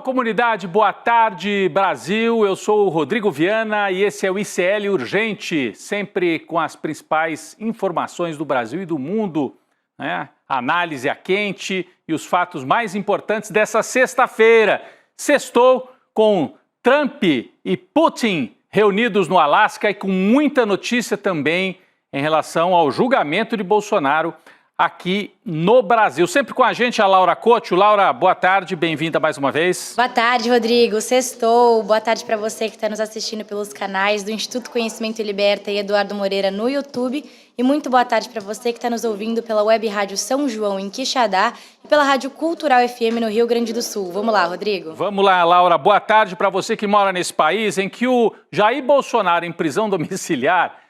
Alô, comunidade, boa tarde, Brasil. Eu sou o Rodrigo Viana e esse é o ICL Urgente, sempre com as principais informações do Brasil e do mundo, né? Análise a quente e os fatos mais importantes dessa sexta-feira. Sextou com Trump e Putin reunidos no Alasca e com muita notícia também em relação ao julgamento de Bolsonaro aqui no Brasil. Sempre com a gente a Laura Couto. Laura, boa tarde, bem-vinda mais uma vez. Boa tarde, Rodrigo. Sextou. Boa tarde para você que está nos assistindo pelos canais do Instituto Conhecimento e Liberta e Eduardo Moreira no YouTube. E muito boa tarde para você que está nos ouvindo pela Web Rádio São João em Quixadá e pela Rádio Cultural FM no Rio Grande do Sul. Vamos lá, Rodrigo. Vamos lá, Laura. Boa tarde para você que mora nesse país em que o Jair Bolsonaro, em prisão domiciliar,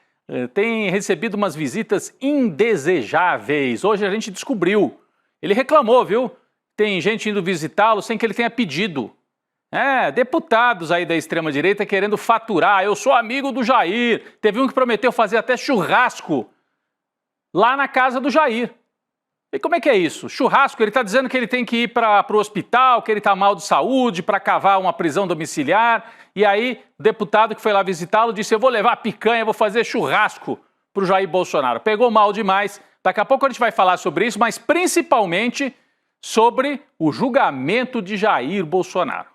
tem recebido umas visitas indesejáveis. Hoje a gente descobriu. Ele reclamou, viu? Tem gente indo visitá-lo sem que ele tenha pedido. Deputados aí da extrema-direita querendo faturar. Eu sou amigo do Jair. Teve um que prometeu fazer até churrasco lá na casa do Jair. E como é que é isso? Churrasco, ele está dizendo que ele tem que ir para o hospital, que ele está mal de saúde, para cavar uma prisão domiciliar. E aí, o deputado que foi lá visitá-lo disse, eu vou levar picanha, vou fazer churrasco para o Jair Bolsonaro. Pegou mal demais. Daqui a pouco a gente vai falar sobre isso, mas principalmente sobre o julgamento de Jair Bolsonaro.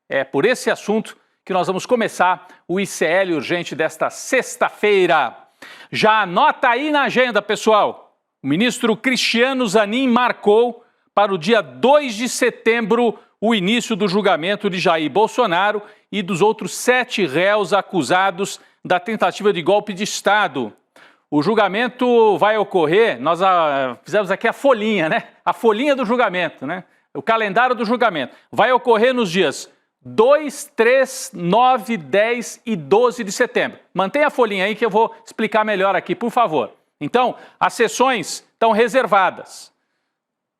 É por esse assunto que nós vamos começar o ICL Urgente desta sexta-feira. Já anota aí na agenda, pessoal. O ministro Cristiano Zanin marcou para o dia 2 de setembro o início do julgamento de Jair Bolsonaro e dos outros 7 réus acusados da tentativa de golpe de Estado. O julgamento vai ocorrer, nós fizemos aqui a folhinha, né? A folhinha do julgamento, né? O calendário do julgamento. Vai ocorrer nos dias 2, 3, 9, 10 e 12 de setembro. Mantenha a folhinha aí que eu vou explicar melhor aqui, por favor. Então, as sessões estão reservadas.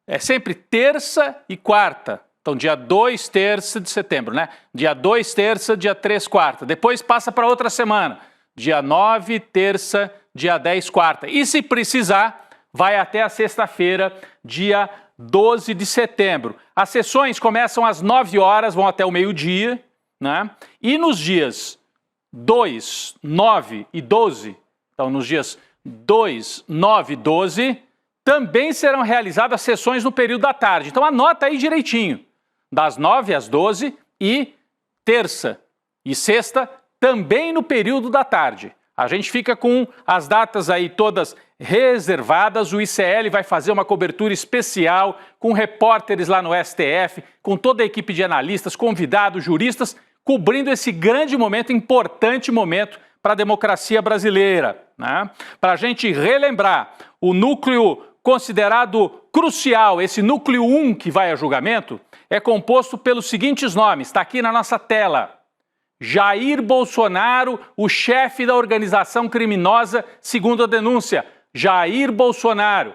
É sempre terça e quarta. Então, dia 2, terça de setembro, né? Dia 2, terça, dia 3, quarta. Depois passa para outra semana. Dia 9, terça, dia 10, quarta. E se precisar, vai até a sexta-feira, dia 12 de setembro. As sessões começam às 9 horas, vão até o meio-dia, né? E nos dias 2, 9 e 12, então nos dias 2, 9 e 12, também serão realizadas sessões no período da tarde. Então anota aí direitinho. Das 9 às 12 e terça e sexta também no período da tarde. A gente fica com as datas aí todas reservadas. O ICL vai fazer uma cobertura especial com repórteres lá no STF, com toda a equipe de analistas, convidados, juristas, cobrindo esse grande momento, importante momento para a democracia brasileira, né? Para a gente relembrar, o núcleo considerado crucial, esse núcleo 1 que vai a julgamento, é composto pelos seguintes nomes, está aqui na nossa tela. Jair Bolsonaro, o chefe da organização criminosa, segundo a denúncia. Jair Bolsonaro.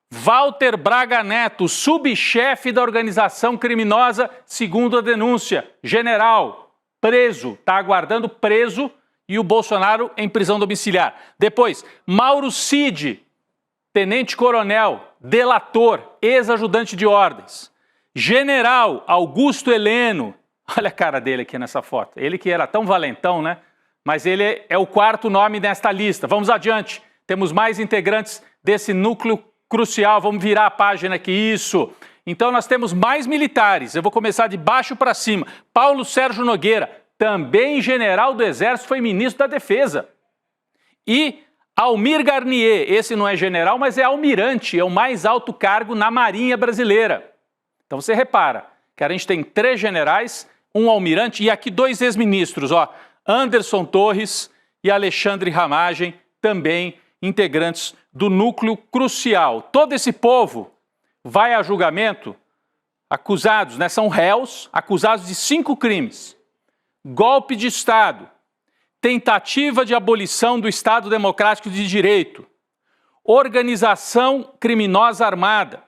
Walter Braga Neto, subchefe da organização criminosa, segundo a denúncia. General, preso, está aguardando preso, e o Bolsonaro em prisão domiciliar. Depois, Mauro Cid, tenente-coronel, delator, ex-ajudante de ordens. General Augusto Heleno, olha a cara dele aqui nessa foto. Ele que era tão valentão, né? Mas ele é o 4º nome nesta lista. Vamos adiante. Temos mais integrantes desse núcleo crucial. Vamos virar a página aqui. Isso. Então nós temos mais militares. Eu vou começar de baixo para cima. Paulo Sérgio Nogueira, também general do Exército, foi ministro da Defesa. E Almir Garnier, esse não é general, mas é almirante, é o mais alto cargo na Marinha Brasileira. Então você repara que a gente tem 3 generais, um almirante e aqui 2 ex-ministros, ó, Anderson Torres e Alexandre Ramagem, também integrantes do núcleo crucial. Todo esse povo vai a julgamento acusados, né, são réus, acusados de 5 crimes. Golpe de Estado, tentativa de abolição do Estado Democrático de Direito, organização criminosa armada,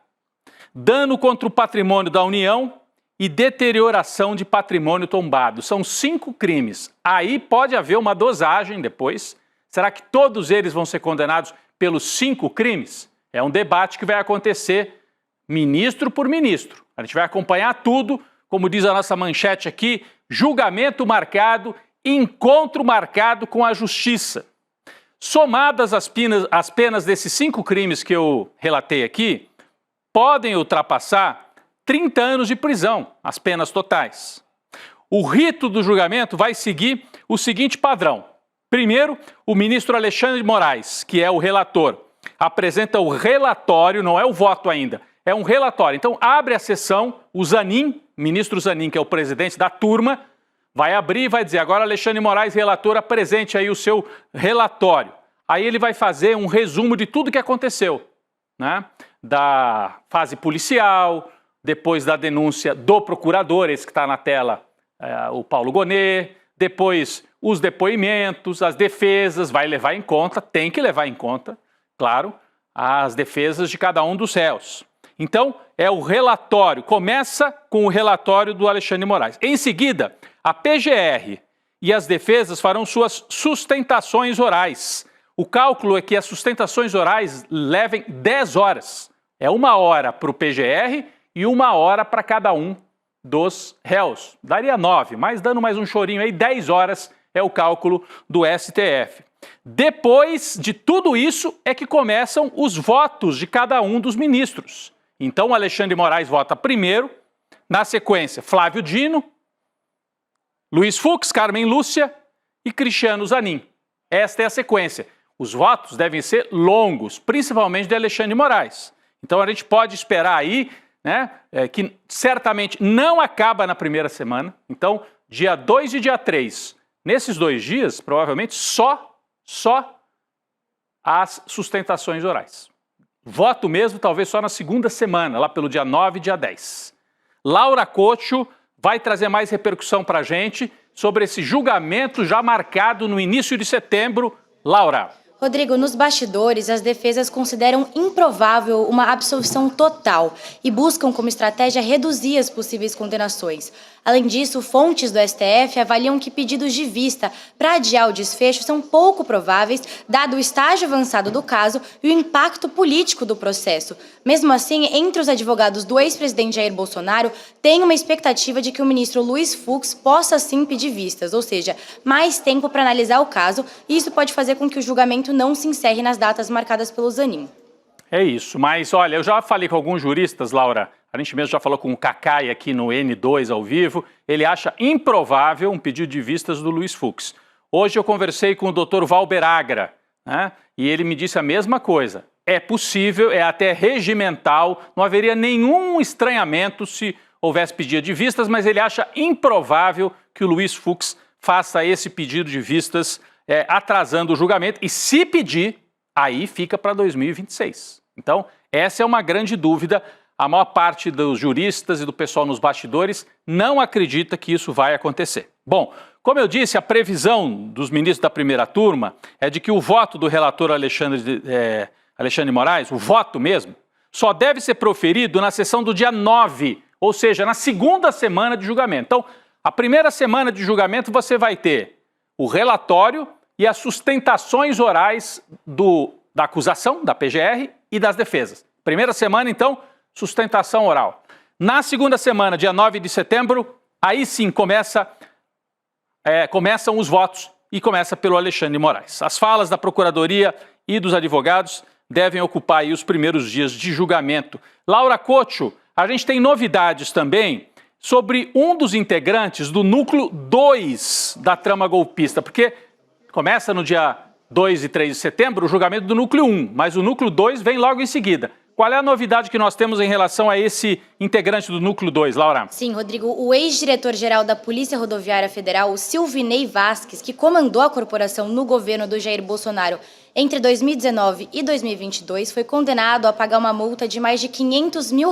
dano contra o patrimônio da União e deterioração de patrimônio tombado. São 5 crimes. Aí pode haver uma dosagem depois. Será que todos eles vão ser condenados pelos 5 crimes? É um debate que vai acontecer ministro por ministro. A gente vai acompanhar tudo como diz a nossa manchete aqui, julgamento marcado, encontro marcado com a justiça. Somadas as penas desses 5 crimes que eu relatei aqui, podem ultrapassar 30 anos de prisão, as penas totais. O rito do julgamento vai seguir o seguinte padrão. Primeiro, o ministro Alexandre de Moraes, que é o relator, apresenta o relatório, não é o voto ainda, é um relatório. Então, abre a sessão, o Zanin, ministro Zanin, que é o presidente da turma, vai abrir e vai dizer, agora Alexandre de Moraes, relator, apresente aí o seu relatório. Aí ele vai fazer um resumo de tudo que aconteceu, né? Da fase policial, depois da denúncia do procurador, esse que está na tela, o Paulo Gonet, depois os depoimentos, as defesas, vai levar em conta, tem que levar em conta, claro, as defesas de cada um dos réus. Então, é o relatório, começa com o relatório do Alexandre de Moraes. Em seguida, a PGR e as defesas farão suas sustentações orais. O cálculo é que as sustentações orais levem 10 horas. É 1 hora para o PGR e 1 hora para cada um dos réus. Daria 9, mas dando mais um chorinho aí, 10 horas é o cálculo do STF. Depois de tudo isso é que começam os votos de cada um dos ministros. Então, Alexandre de Moraes vota primeiro, na sequência, Flávio Dino, Luiz Fux, Carmen Lúcia e Cristiano Zanin. Esta é a sequência. Os votos devem ser longos, principalmente de Alexandre de Moraes. Então, a gente pode esperar aí, né, que certamente não acaba na primeira semana. Então, dia 2 e dia 3, nesses 2 dias, provavelmente só as sustentações orais. Voto mesmo, talvez só na segunda semana, lá pelo dia 9 e dia 10. Laura Cocho vai trazer mais repercussão para a gente sobre esse julgamento já marcado no início de setembro. Laura. Rodrigo, nos bastidores, as defesas consideram improvável uma absolvição total e buscam como estratégia reduzir as possíveis condenações. Além disso, fontes do STF avaliam que pedidos de vista para adiar o desfecho são pouco prováveis, dado o estágio avançado do caso e o impacto político do processo. Mesmo assim, entre os advogados do ex-presidente Jair Bolsonaro, tem uma expectativa de que o ministro Luiz Fux possa sim pedir vistas, ou seja, mais tempo para analisar o caso, e isso pode fazer com que o julgamento não se encerre nas datas marcadas pelo Zanin. É isso, mas olha, eu já falei com alguns juristas, Laura, a gente mesmo já falou com o Cacai aqui no N2 ao vivo, ele acha improvável um pedido de vistas do Luiz Fux. Hoje eu conversei com o Dr. Valber Agra, né, e ele me disse a mesma coisa. É possível, é até regimental, não haveria nenhum estranhamento se houvesse pedido de vistas, mas ele acha improvável que o Luiz Fux faça esse pedido de vistas atrasando o julgamento, e se pedir, aí fica para 2026. Então, essa é uma grande dúvida. A maior parte dos juristas e do pessoal nos bastidores não acredita que isso vai acontecer. Bom, como eu disse, a previsão dos ministros da primeira turma é de que o voto do relator Alexandre de Moraes, o voto mesmo, só deve ser proferido na sessão do dia 9, ou seja, na segunda semana de julgamento. Então, a primeira semana de julgamento você vai ter o relatório e as sustentações orais da acusação, da PGR e das defesas. Primeira semana, então, sustentação oral. Na segunda semana, dia 9 de setembro, aí sim começam os votos e começa pelo Alexandre de Moraes. As falas da Procuradoria e dos advogados devem ocupar aí os primeiros dias de julgamento. Laura Cocho, a gente tem novidades também sobre um dos integrantes do núcleo 2 da trama golpista, porque começa no dia 2 e 3 de setembro o julgamento do núcleo 1, mas o núcleo 2 vem logo em seguida. Qual é a novidade que nós temos em relação a esse integrante do núcleo 2, Laura? Sim, Rodrigo, o ex-diretor-geral da Polícia Rodoviária Federal, Silvinei Vasquez, que comandou a corporação no governo do Jair Bolsonaro entre 2019 e 2022, foi condenado a pagar uma multa de mais de R$500 mil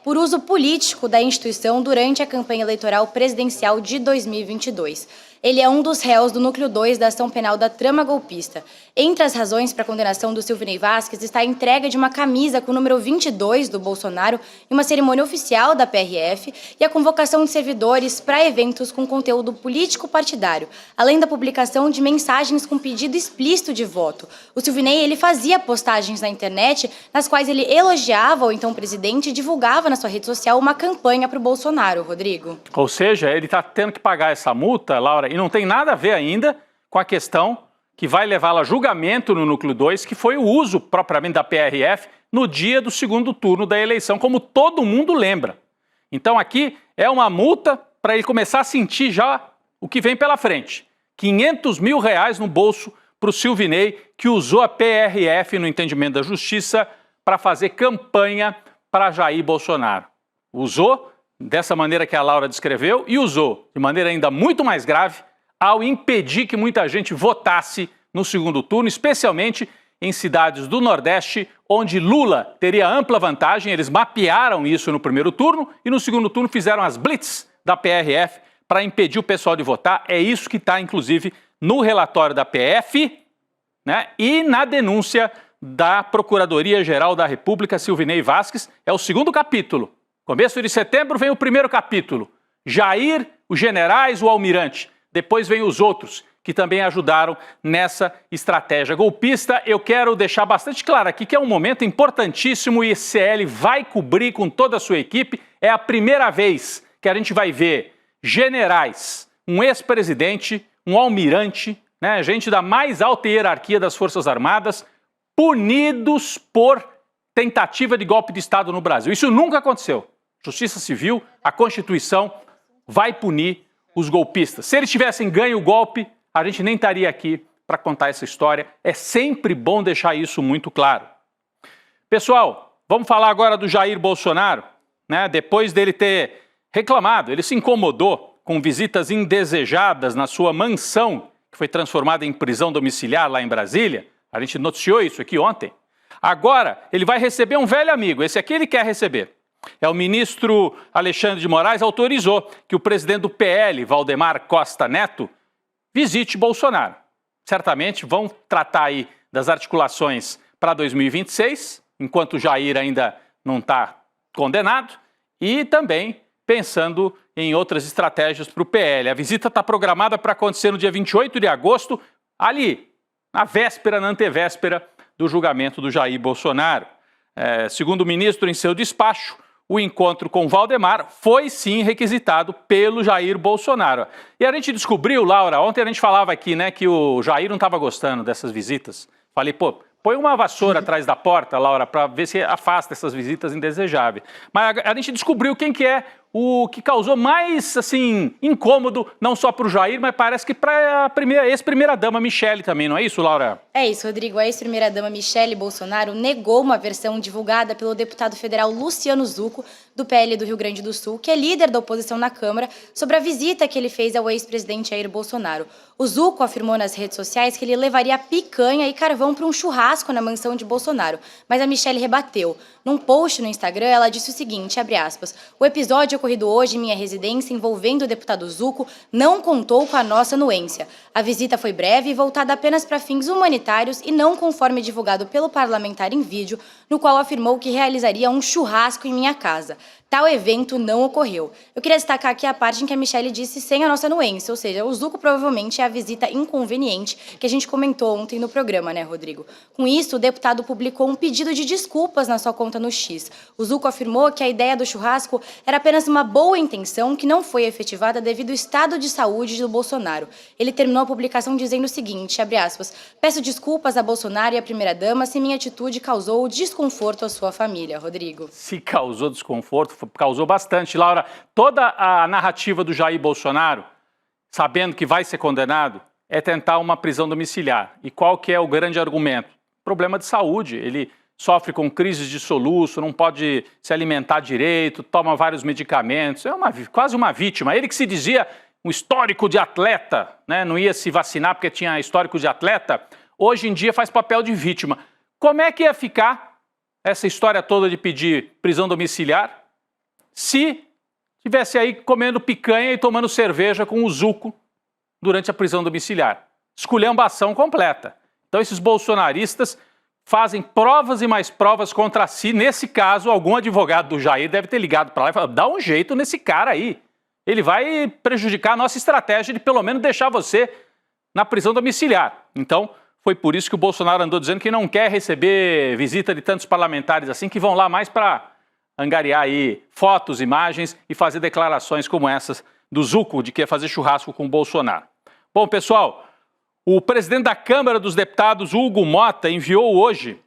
por uso político da instituição durante a campanha eleitoral presidencial de 2022. Ele é um dos réus do núcleo 2 da ação penal da trama golpista. Entre as razões para a condenação do Silvinei Vasquez está a entrega de uma camisa com o número 22 do Bolsonaro em uma cerimônia oficial da PRF e a convocação de servidores para eventos com conteúdo político partidário, além da publicação de mensagens com pedido explícito de voto. O Silvinei, ele fazia postagens na internet nas quais ele elogiava o então presidente e divulgava na sua rede social uma campanha para o Bolsonaro, Rodrigo. Ou seja, ele está tendo que pagar essa multa, Laura, e não tem nada a ver ainda com a questão que vai levá-lo a julgamento no Núcleo 2, que foi o uso propriamente da PRF no dia do segundo turno da eleição, como todo mundo lembra. Então aqui é uma multa para ele começar a sentir já o que vem pela frente. R$500 mil no bolso para o Silvinei, que usou a PRF no entendimento da justiça para fazer campanha para Jair Bolsonaro. Usou dessa maneira que a Laura descreveu e usou de maneira ainda muito mais grave ao impedir que muita gente votasse no segundo turno, especialmente em cidades do Nordeste, onde Lula teria ampla vantagem. Eles mapearam isso no primeiro turno e no segundo turno fizeram as blitz da PRF para impedir o pessoal de votar. É isso que está, inclusive, no relatório da PF, né, e na denúncia da Procuradoria-Geral da República, Silvinei Vasquez. É o segundo capítulo. Começo de setembro vem o primeiro capítulo. Jair, os generais, o almirante. Depois vem os outros, que também ajudaram nessa estratégia golpista. Eu quero deixar bastante claro aqui que é um momento importantíssimo e o ICL vai cobrir com toda a sua equipe. É a primeira vez que a gente vai ver generais, um ex-presidente, um almirante, né, gente da mais alta hierarquia das Forças Armadas, punidos por tentativa de golpe de Estado no Brasil. Isso nunca aconteceu. Justiça Civil, a Constituição vai punir os golpistas. Se eles tivessem ganho o golpe, a gente nem estaria aqui para contar essa história. É sempre bom deixar isso muito claro. Pessoal, vamos falar agora do Jair Bolsonaro, né? Depois dele ter reclamado, ele se incomodou com visitas indesejadas na sua mansão, que foi transformada em prisão domiciliar lá em Brasília. A gente noticiou isso aqui ontem. Agora, ele vai receber um velho amigo. Esse aqui ele quer receber. É o ministro Alexandre de Moraes autorizou que o presidente do PL, Valdemar Costa Neto, visite Bolsonaro. Certamente vão tratar aí das articulações para 2026, enquanto Jair ainda não está condenado, e também pensando em outras estratégias para o PL. A visita está programada para acontecer no dia 28 de agosto, ali, na véspera, na antevéspera do julgamento do Jair Bolsonaro. Segundo o ministro, em seu despacho, o encontro com Valdemar foi sim requisitado pelo Jair Bolsonaro. E a gente descobriu, Laura, ontem a gente falava aqui, né, que o Jair não estava gostando dessas visitas. Falei, pô, põe uma vassoura atrás da porta, Laura, para ver se afasta essas visitas indesejáveis. Mas a gente descobriu quem que é o que causou mais, assim, incômodo, não só para o Jair, mas parece que para a ex-primeira-dama Michele também, não é isso, Laura? É isso, Rodrigo. A ex-primeira-dama Michele Bolsonaro negou uma versão divulgada pelo deputado federal Luciano Zucco, do PL do Rio Grande do Sul, que é líder da oposição na Câmara, sobre a visita que ele fez ao ex-presidente Jair Bolsonaro. O Zucco afirmou nas redes sociais que ele levaria picanha e carvão para um churrasco na mansão de Bolsonaro, mas a Michele rebateu. Num post no Instagram, ela disse o seguinte, abre aspas, o episódio ocorrido hoje em minha residência envolvendo o deputado Zucco não contou com a nossa anuência. A visita foi breve e voltada apenas para fins humanitários e não conforme divulgado pelo parlamentar em vídeo, no qual afirmou que realizaria um churrasco em minha casa. Tal evento não ocorreu. Eu queria destacar aqui a parte em que a Michele disse sem a nossa anuência, ou seja, o Zucco provavelmente é a visita inconveniente que a gente comentou ontem no programa, né, Rodrigo? Com isso, o deputado publicou um pedido de desculpas na sua conta no X. O Zucco afirmou que a ideia do churrasco era apenas uma boa intenção que não foi efetivada devido ao estado de saúde do Bolsonaro. Ele terminou a publicação dizendo o seguinte, abre aspas, peço desculpas a Bolsonaro e à primeira-dama se minha atitude causou desconforto à sua família, Rodrigo. Se causou desconforto, causou bastante. Laura, toda a narrativa do Jair Bolsonaro, sabendo que vai ser condenado, é tentar uma prisão domiciliar. E qual que é o grande argumento? Problema de saúde. Ele sofre com crises de soluço, não pode se alimentar direito, toma vários medicamentos, é quase uma vítima. Ele que se dizia um histórico de atleta, né? Não ia se vacinar porque tinha histórico de atleta, hoje em dia faz papel de vítima. Como é que ia ficar essa história toda de pedir prisão domiciliar se tivesse aí comendo picanha e tomando cerveja com o Zucco durante a prisão domiciliar. Esculhambação completa. Então esses bolsonaristas fazem provas e mais provas contra si. Nesse caso, algum advogado do Jair deve ter ligado para lá e falado, dá um jeito nesse cara aí. Ele vai prejudicar a nossa estratégia de pelo menos deixar você na prisão domiciliar. Então, foi por isso que o Bolsonaro andou dizendo que não quer receber visita de tantos parlamentares assim, que vão lá mais para angariar aí fotos, imagens e fazer declarações como essas do Zucco, de que ia fazer churrasco com o Bolsonaro. Bom, pessoal, o presidente da Câmara dos Deputados, Hugo Motta, enviou hoje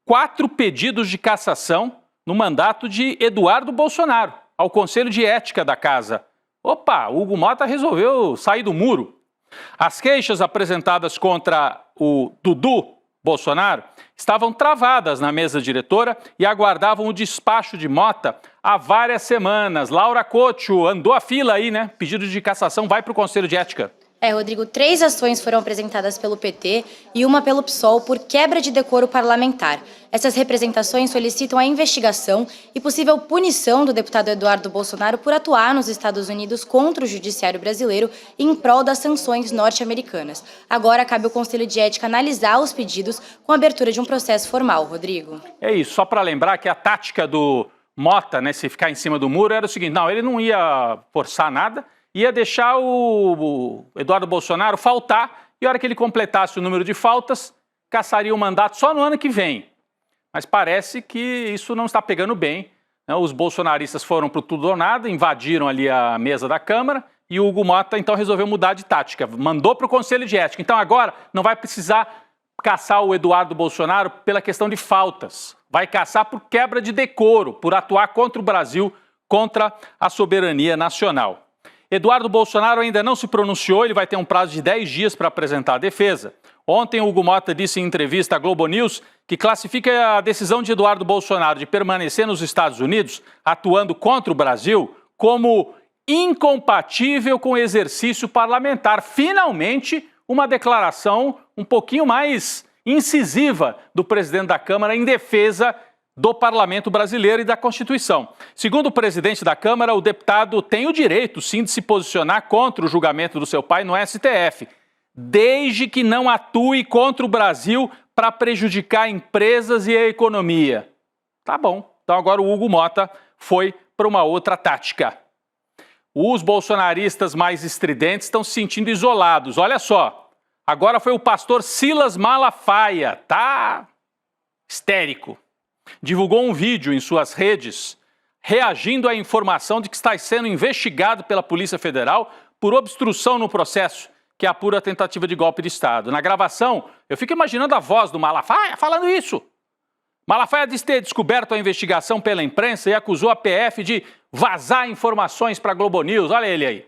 4 pedidos de cassação no mandato de Eduardo Bolsonaro ao Conselho de Ética da Casa. Opa, o Hugo Motta resolveu sair do muro. As queixas apresentadas contra o Dudu Bolsonaro estavam travadas na mesa diretora e aguardavam o despacho de Motta há várias semanas. Laura Couto, andou a fila aí, né? Pedido de cassação vai para o Conselho de Ética. Rodrigo, 3 ações foram apresentadas pelo PT e uma pelo PSOL por quebra de decoro parlamentar. Essas representações solicitam a investigação e possível punição do deputado Eduardo Bolsonaro por atuar nos Estados Unidos contra o judiciário brasileiro em prol das sanções norte-americanas. Agora cabe ao Conselho de Ética analisar os pedidos com a abertura de um processo formal, Rodrigo. É isso, só para lembrar que a tática do Motta, né, se ficar em cima do muro, era o seguinte, não, ele não ia forçar nada, ia deixar o Eduardo Bolsonaro faltar e a hora que ele completasse o número de faltas, cassaria o mandato só no ano que vem. Mas parece que isso não está pegando bem, né? Os bolsonaristas foram para o tudo ou nada, invadiram ali a mesa da Câmara e o Hugo Motta então resolveu mudar de tática, mandou para o Conselho de Ética. Então agora não vai precisar caçar o Eduardo Bolsonaro pela questão de faltas, vai caçar por quebra de decoro, por atuar contra o Brasil, contra a soberania nacional. Eduardo Bolsonaro ainda não se pronunciou, ele vai ter um prazo de 10 dias para apresentar a defesa. Ontem, o Hugo Motta disse em entrevista à Globo News que classifica a decisão de Eduardo Bolsonaro de permanecer nos Estados Unidos, atuando contra o Brasil, como incompatível com o exercício parlamentar. Finalmente, uma declaração um pouquinho mais incisiva do presidente da Câmara em defesa do Parlamento Brasileiro e da Constituição. Segundo o presidente da Câmara, o deputado tem o direito, sim, de se posicionar contra o julgamento do seu pai no STF, desde que não atue contra o Brasil para prejudicar empresas e a economia. Tá bom. Então agora o Hugo Motta foi para uma outra tática. Os bolsonaristas mais estridentes estão se sentindo isolados. Olha só, agora foi o pastor Silas Malafaia, tá histérico. Divulgou um vídeo em suas redes reagindo à informação de que está sendo investigado pela Polícia Federal por obstrução no processo que apura a tentativa de golpe de Estado. Na gravação, eu fico imaginando a voz do Malafaia falando isso. Malafaia diz ter descoberto a investigação pela imprensa e acusou a PF de vazar informações para a Globo News. Olha ele aí.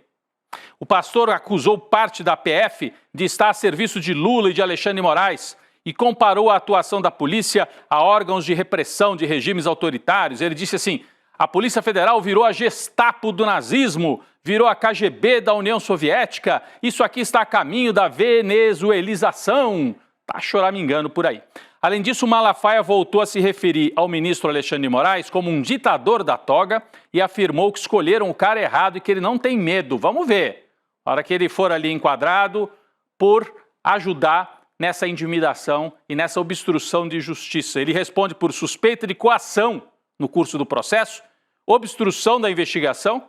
O pastor acusou parte da PF de estar a serviço de Lula e de Alexandre de Moraes e comparou a atuação da polícia a órgãos de repressão de regimes autoritários. Ele disse assim, a Polícia Federal virou a Gestapo do nazismo, virou a KGB da União Soviética, isso aqui está a caminho da venezuelização. Tá choramingando por aí. Além disso, Malafaia voltou a se referir ao ministro Alexandre de Moraes como um ditador da toga e afirmou que escolheram o cara errado e que ele não tem medo. Vamos ver, na hora que ele for ali enquadrado por ajudar nessa intimidação e nessa obstrução de justiça. Ele responde por suspeita de coação no curso do processo, obstrução da investigação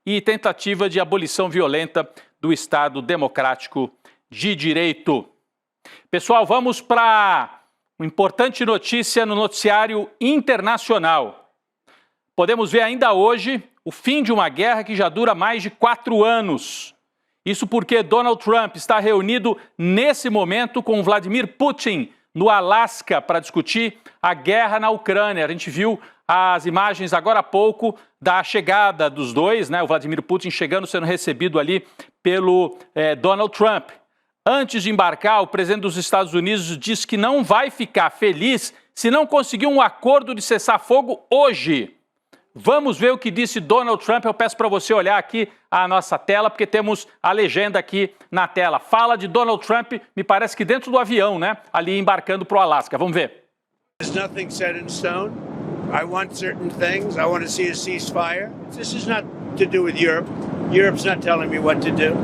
e tentativa de abolição violenta do Estado Democrático de Direito. Pessoal, vamos para uma importante notícia no noticiário internacional. Podemos ver ainda hoje o fim de uma guerra que já dura mais de 4 anos. Isso porque Donald Trump está reunido nesse momento com Vladimir Putin no Alasca para discutir a guerra na Ucrânia. A gente viu as imagens agora há pouco da chegada dos dois, né? O Vladimir Putin chegando, sendo recebido ali pelo Donald Trump. Antes de embarcar, o presidente dos Estados Unidos disse que não vai ficar feliz se não conseguir um acordo de cessar-fogo hoje. Vamos ver o que disse Donald Trump. Eu peço para você olhar aqui a nossa tela, porque temos a legenda aqui na tela. Fala de Donald Trump, me parece que dentro do avião, né? Ali embarcando para o Alasca. Vamos ver. There's nothing set in stone. I want certain things. I want to see a ceasefire. This is not to do with Europe. Europe's not telling me what to do.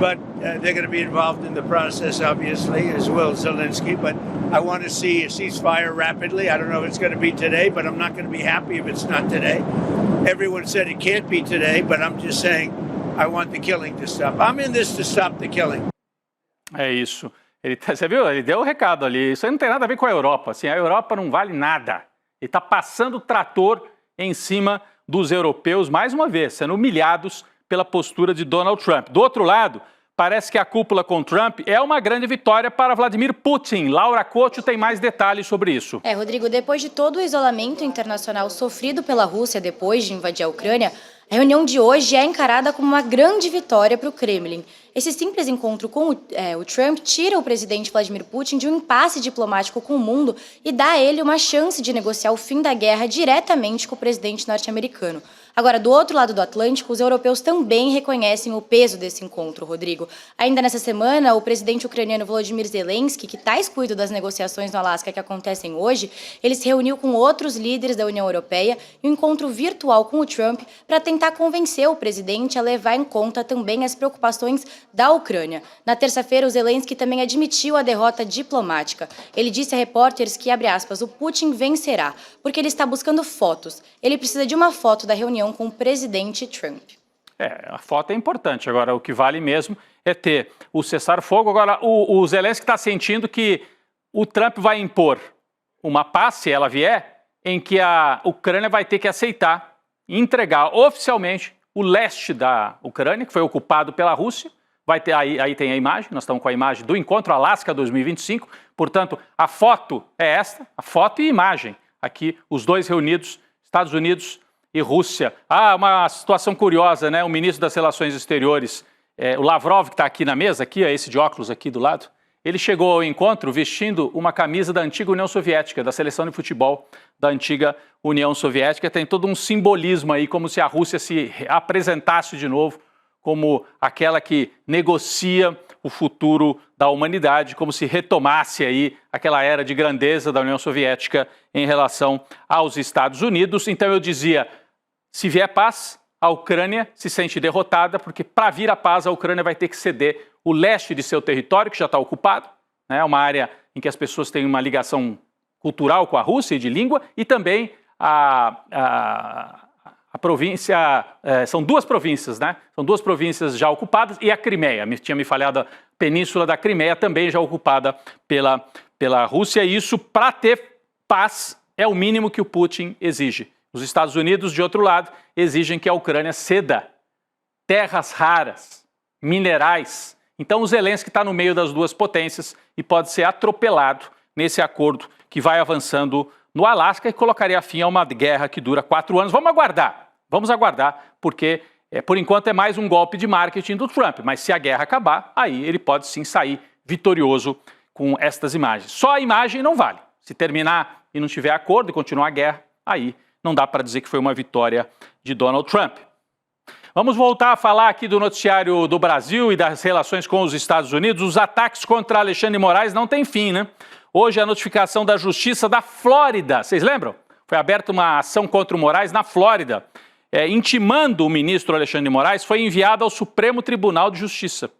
but they're going to be involved in the process, obviously, as will Zelensky. But I want to see a ceasefire rapidly. I don't know if it's going to be today, but I'm not going to be happy if it's not today. Everyone said it can't be today, but I'm just saying I want the killing to stop. I'm in this to stop the killing. É isso. Você viu? Ele deu o recado ali. Isso aí não tem nada a ver com a Europa. Assim, a Europa não vale nada. Ele está passando o trator em cima dos europeus, mais uma vez, sendo humilhados pela postura de Donald Trump. Do outro lado, parece que a cúpula com Trump é uma grande vitória para Vladimir Putin. Laura Couto tem mais detalhes sobre isso. Rodrigo, depois de todo o isolamento internacional sofrido pela Rússia depois de invadir a Ucrânia, a reunião de hoje é encarada como uma grande vitória para o Kremlin. Esse simples encontro com o Trump tira o presidente Vladimir Putin de um impasse diplomático com o mundo e dá a ele uma chance de negociar o fim da guerra diretamente com o presidente norte-americano. Agora, do outro lado do Atlântico, os europeus também reconhecem o peso desse encontro, Rodrigo. Ainda nessa semana, o presidente ucraniano Volodymyr Zelensky, que está excluído das negociações no Alasca que acontecem hoje, ele se reuniu com outros líderes da União Europeia em um encontro virtual com o Trump para tentar convencer o presidente a levar em conta também as preocupações da Ucrânia. Na terça-feira, o Zelensky também admitiu a derrota diplomática. Ele disse a repórteres que, abre aspas, o Putin vencerá, porque ele está buscando fotos. Ele precisa de uma foto da reunião com o presidente Trump. A foto é importante. Agora, o que vale mesmo é ter o cessar-fogo. Agora, o Zelensky está sentindo que o Trump vai impor uma paz, se ela vier, em que a Ucrânia vai ter que aceitar e entregar oficialmente o leste da Ucrânia, que foi ocupado pela Rússia. Vai ter, aí tem a imagem, nós estamos com a imagem do Encontro Alasca 2025. Portanto, a foto é esta, a foto e imagem. Aqui, os dois reunidos, Estados Unidos e Rússia. Uma situação curiosa, né? O ministro das Relações Exteriores, o Lavrov, que está aqui na mesa, aqui, esse de óculos aqui do lado, ele chegou ao encontro vestindo uma camisa da antiga União Soviética, da seleção de futebol da antiga União Soviética. Tem todo um simbolismo aí, como se a Rússia se apresentasse de novo como aquela que negocia o futuro da humanidade, como se retomasse aí aquela era de grandeza da União Soviética em relação aos Estados Unidos. Então eu dizia, se vier paz, a Ucrânia se sente derrotada, porque para vir a paz a Ucrânia vai ter que ceder o leste de seu território, que já está ocupado, né, uma área em que as pessoas têm uma ligação cultural com a Rússia e de língua, e também a província, são duas províncias, né? São duas províncias já ocupadas, e a Crimeia, tinha me falhado, a península da Crimeia também já ocupada pela Rússia, e isso, para ter paz, é o mínimo que o Putin exige. Os Estados Unidos, de outro lado, exigem que a Ucrânia ceda terras raras, minerais. Então o Zelensky está no meio das duas potências e pode ser atropelado nesse acordo que vai avançando no Alasca e colocaria fim a uma guerra que dura 4 anos. Vamos aguardar, porque por enquanto é mais um golpe de marketing do Trump, mas se a guerra acabar, aí ele pode sim sair vitorioso com estas imagens. Só a imagem não vale. Se terminar e não tiver acordo e continuar a guerra, aí não dá para dizer que foi uma vitória de Donald Trump. Vamos voltar a falar aqui do noticiário do Brasil e das relações com os Estados Unidos. Os ataques contra Alexandre de Moraes não têm fim, né? Hoje a notificação da Justiça da Flórida, vocês lembram? Foi aberta uma ação contra o Moraes na Flórida, intimando o ministro Alexandre de Moraes, foi enviada ao Supremo Tribunal de Justiça.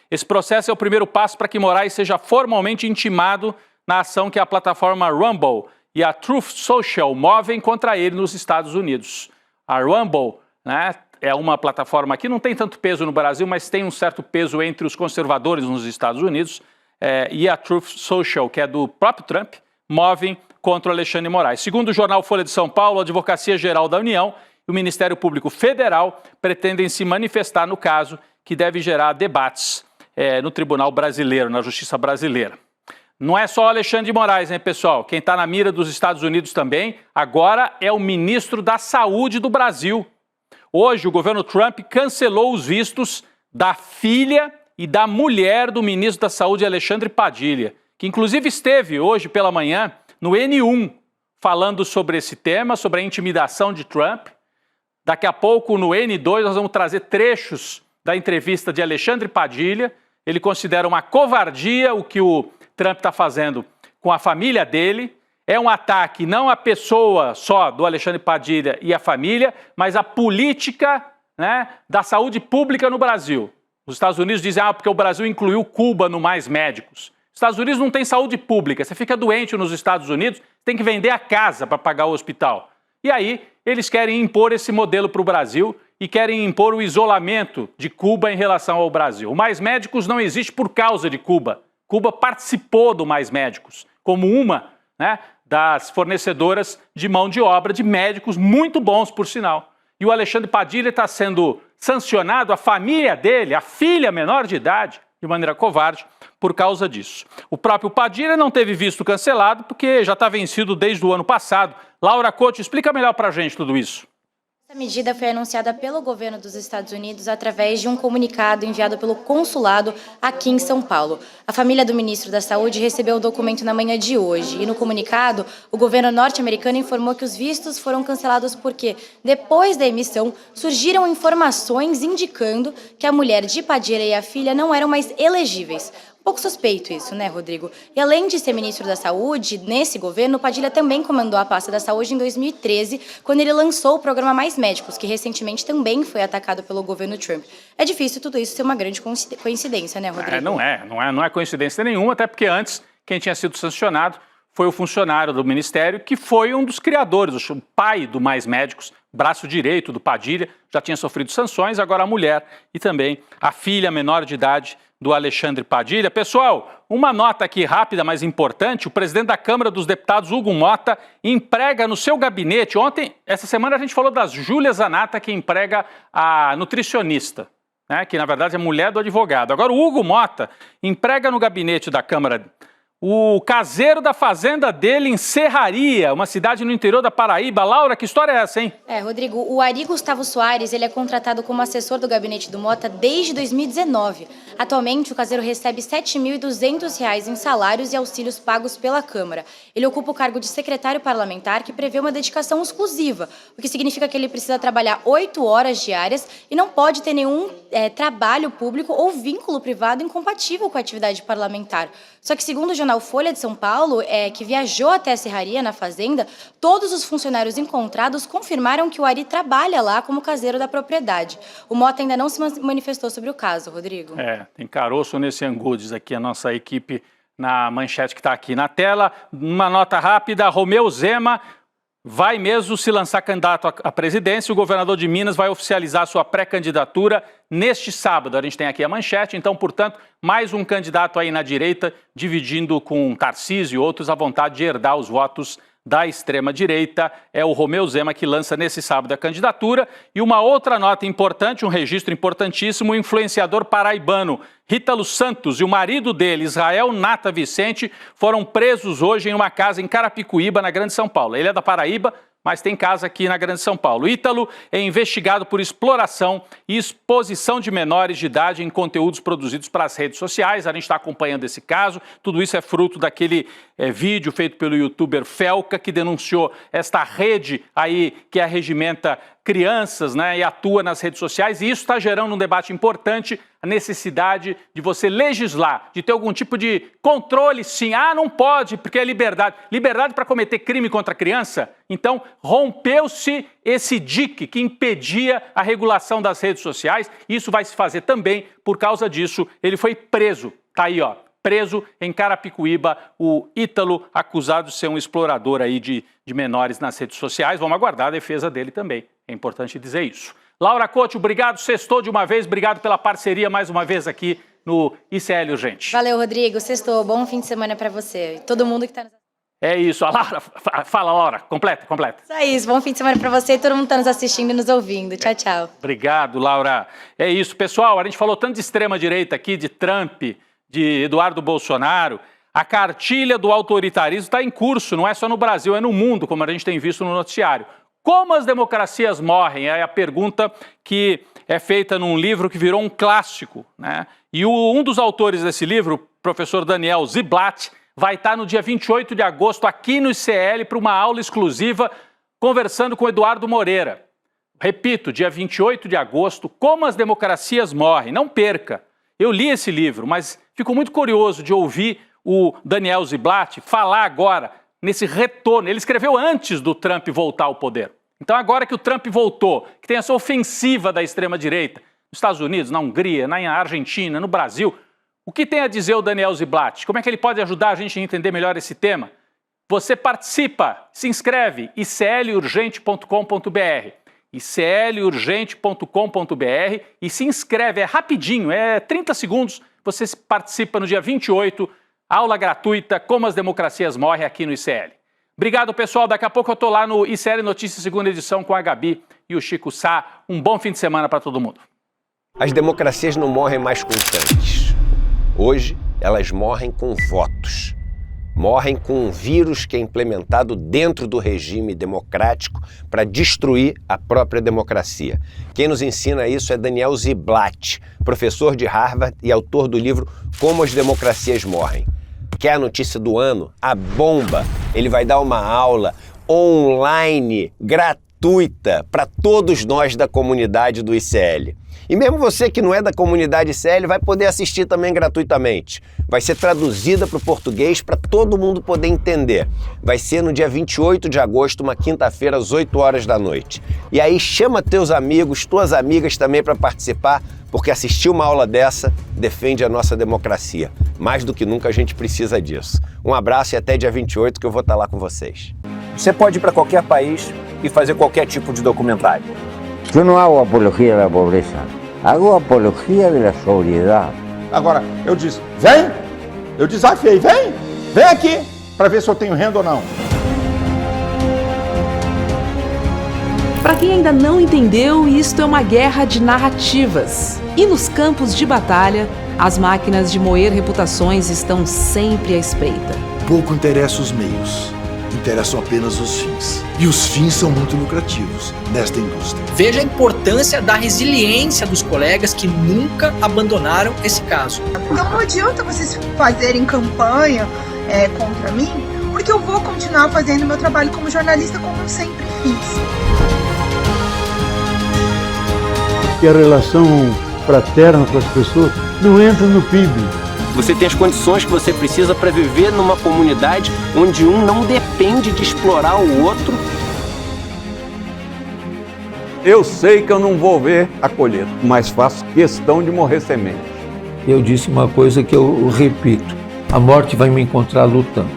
Esse processo é o primeiro passo para que Moraes seja formalmente intimado na ação que a plataforma Rumble e a Truth Social movem contra ele nos Estados Unidos. A Rumble, né, é uma plataforma que não tem tanto peso no Brasil, mas tem um certo peso entre os conservadores nos Estados Unidos, e a Truth Social, que é do próprio Trump, movem contra o Alexandre de Moraes. Segundo o jornal Folha de São Paulo, a Advocacia Geral da União e o Ministério Público Federal pretendem se manifestar no caso, que deve gerar debates no Tribunal Brasileiro, na Justiça Brasileira. Não é só Alexandre de Moraes, hein, pessoal? Quem está na mira dos Estados Unidos também, agora é o ministro da Saúde do Brasil. Hoje, o governo Trump cancelou os vistos da filha e da mulher do ministro da Saúde, Alexandre Padilha, que inclusive esteve hoje pela manhã no N1, falando sobre esse tema, sobre a intimidação de Trump. Daqui a pouco, no N2, nós vamos trazer trechos da entrevista de Alexandre Padilha. Ele considera uma covardia o que o Trump está fazendo com a família dele. É um ataque não à pessoa só do Alexandre Padilha e a família, mas à política, né, da saúde pública no Brasil. Os Estados Unidos dizem, porque o Brasil incluiu Cuba no Mais Médicos. Os Estados Unidos não tem saúde pública. Você fica doente nos Estados Unidos, tem que vender a casa para pagar o hospital. E aí, eles querem impor esse modelo para o Brasil e querem impor o isolamento de Cuba em relação ao Brasil. O Mais Médicos não existe por causa de Cuba. Cuba participou do Mais Médicos como uma, das fornecedoras de mão de obra de médicos muito bons, por sinal. E o Alexandre Padilha está sendo sancionado, a família dele, a filha menor de idade, de maneira covarde, por causa disso. O próprio Padilha não teve visto cancelado porque já está vencido desde o ano passado. Laura Couto, explica melhor para a gente tudo isso. Essa medida foi anunciada pelo governo dos Estados Unidos através de um comunicado enviado pelo consulado aqui em São Paulo. A família do ministro da Saúde recebeu o documento na manhã de hoje e no comunicado o governo norte-americano informou que os vistos foram cancelados porque, depois da emissão, surgiram informações indicando que a mulher de Padilha e a filha não eram mais elegíveis. Um pouco suspeito isso, né, Rodrigo? E além de ser ministro da Saúde, nesse governo, Padilha também comandou a pasta da Saúde em 2013, quando ele lançou o programa Mais Médicos, que recentemente também foi atacado pelo governo Trump. É difícil tudo isso ser uma grande coincidência, né, Rodrigo? Não é coincidência nenhuma, até porque antes quem tinha sido sancionado foi o funcionário do Ministério, que foi um dos criadores, o pai do Mais Médicos, braço direito do Padilha, já tinha sofrido sanções, agora a mulher e também a filha menor de idade do Alexandre Padilha. Pessoal, uma nota aqui rápida, mas importante. O presidente da Câmara dos Deputados, Hugo Motta, emprega no seu gabinete. Essa semana a gente falou das Júlia Zanata, que emprega a nutricionista, que na verdade é mulher do advogado. Agora o Hugo Motta emprega no gabinete da Câmara o caseiro da fazenda dele em Serraria, uma cidade no interior da Paraíba. Laura, que história é essa, hein? Rodrigo, o Ari Gustavo Soares, ele é contratado como assessor do gabinete do Motta desde 2019. Atualmente, o caseiro recebe R$ 7.200 em salários e auxílios pagos pela Câmara. Ele ocupa o cargo de secretário parlamentar, que prevê uma dedicação exclusiva, o que significa que ele precisa trabalhar 8 horas diárias e não pode ter nenhum trabalho público ou vínculo privado incompatível com a atividade parlamentar. Só que, segundo o jornal Folha de São Paulo, que viajou até a Serraria, na fazenda, todos os funcionários encontrados confirmaram que o Ari trabalha lá como caseiro da propriedade. O Motta ainda não se manifestou sobre o caso, Rodrigo. Tem caroço nesse angu, diz aqui a nossa equipe na manchete que está aqui na tela. Uma nota rápida, Romeu Zema vai mesmo se lançar candidato à presidência. O governador de Minas vai oficializar sua pré-candidatura neste sábado. A gente tem aqui a manchete, então, portanto, mais um candidato aí na direita, dividindo com Tarcísio e outros a vontade de herdar os votos da extrema-direita. É o Romeu Zema que lança nesse sábado a candidatura. E uma outra nota importante, um registro importantíssimo, o influenciador paraibano Rítalo Santos e o marido dele, Israel Nata Vicente, foram presos hoje em uma casa em Carapicuíba, na Grande São Paulo. Ele é da Paraíba, mas tem casa aqui na Grande São Paulo. Ítalo é investigado por exploração e exposição de menores de idade em conteúdos produzidos para as redes sociais. A gente está acompanhando esse caso. Tudo isso é fruto daquele vídeo feito pelo youtuber Felca, que denunciou esta rede aí que arregimenta crianças, e atua nas redes sociais. E isso está gerando um debate importante, a necessidade de você legislar, de ter algum tipo de controle, sim. Não pode, porque é liberdade. Liberdade para cometer crime contra a criança? Então, rompeu-se esse dique que impedia a regulação das redes sociais. Isso vai se fazer também por causa disso. Ele foi preso. Tá aí, preso em Carapicuíba, o Ítalo, acusado de ser um explorador aí de menores nas redes sociais. Vamos aguardar a defesa dele também. É importante dizer isso. Laura Couto, obrigado. Sextou de uma vez. Obrigado pela parceria mais uma vez aqui no ICL Urgente. Valeu, Rodrigo. Sextou. Bom fim de semana para você e todo mundo que está nos... É isso. A Laura, fala, Laura. Completa. Isso. Bom fim de semana para você e todo mundo que está nos assistindo e nos ouvindo. Tchau, tchau. Obrigado, Laura. É isso, pessoal. A gente falou tanto de extrema-direita aqui, de Trump, de Eduardo Bolsonaro. A cartilha do autoritarismo está em curso. Não é só no Brasil, é no mundo, como a gente tem visto no noticiário. Como as democracias morrem? É a pergunta que é feita num livro que virou um clássico, E um dos autores desse livro, o professor Daniel Ziblatt, vai estar no dia 28 de agosto aqui no ICL para uma aula exclusiva conversando com Eduardo Moreira. Repito, dia 28 de agosto, Como as democracias morrem. Não perca. Eu li esse livro, mas fico muito curioso de ouvir o Daniel Ziblatt falar agora nesse retorno. Ele escreveu antes do Trump voltar ao poder. Então agora que o Trump voltou, que tem essa ofensiva da extrema-direita, nos Estados Unidos, na Hungria, na Argentina, no Brasil. O que tem a dizer o Daniel Ziblatt? Como é que ele pode ajudar a gente a entender melhor esse tema? Você participa, se inscreve, iclurgente.com.br, iclurgente.com.br e se inscreve, é rapidinho, é 30 segundos, você participa no dia 28, aula gratuita, Como as Democracias Morrem aqui no ICL. Obrigado, pessoal, daqui a pouco eu estou lá no ICL Notícias, segunda edição, com a Gabi e o Chico Sá. Um bom fim de semana para todo mundo. As democracias não morrem mais com tanques. Hoje, elas morrem com votos. Morrem com um vírus que é implementado dentro do regime democrático para destruir a própria democracia. Quem nos ensina isso é Daniel Ziblatt, professor de Harvard e autor do livro Como as Democracias Morrem. Quer a notícia do ano? A bomba! Ele vai dar uma aula online, gratuita, para todos nós da comunidade do ICL. E mesmo você que não é da comunidade ICL vai poder assistir também gratuitamente. Vai ser traduzida para o português para todo mundo poder entender. Vai ser no dia 28 de agosto, uma quinta-feira, às 8 horas da noite. E aí chama teus amigos, tuas amigas também para participar, porque assistir uma aula dessa defende a nossa democracia. Mais do que nunca a gente precisa disso. Um abraço e até dia 28 que eu vou estar lá com vocês. Você pode ir para qualquer país e fazer qualquer tipo de documentário. Eu não hago apologia da pobreza, hago apologia da sobriedade. Agora, eu disse, vem, eu desafiei, vem aqui, para ver se eu tenho renda ou não. Para quem ainda não entendeu, isto é uma guerra de narrativas. E nos campos de batalha, as máquinas de moer reputações estão sempre à espreita. Pouco interessa os meios, interessam apenas os fins. E os fins são muito lucrativos nesta indústria. Veja a importância da resiliência dos colegas que nunca abandonaram esse caso. Então não adianta vocês fazerem campanha contra mim, porque eu vou continuar fazendo meu trabalho como jornalista como eu sempre fiz. E a relação fraterna com as pessoas não entra no PIB. Você tem as condições que você precisa para viver numa comunidade onde um não depende de explorar o outro. Eu sei que eu não vou ver a colheita, mas faço questão de morrer semente. Eu disse uma coisa que eu repito: a morte vai me encontrar lutando.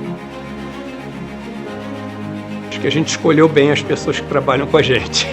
Acho que a gente escolheu bem as pessoas que trabalham com a gente.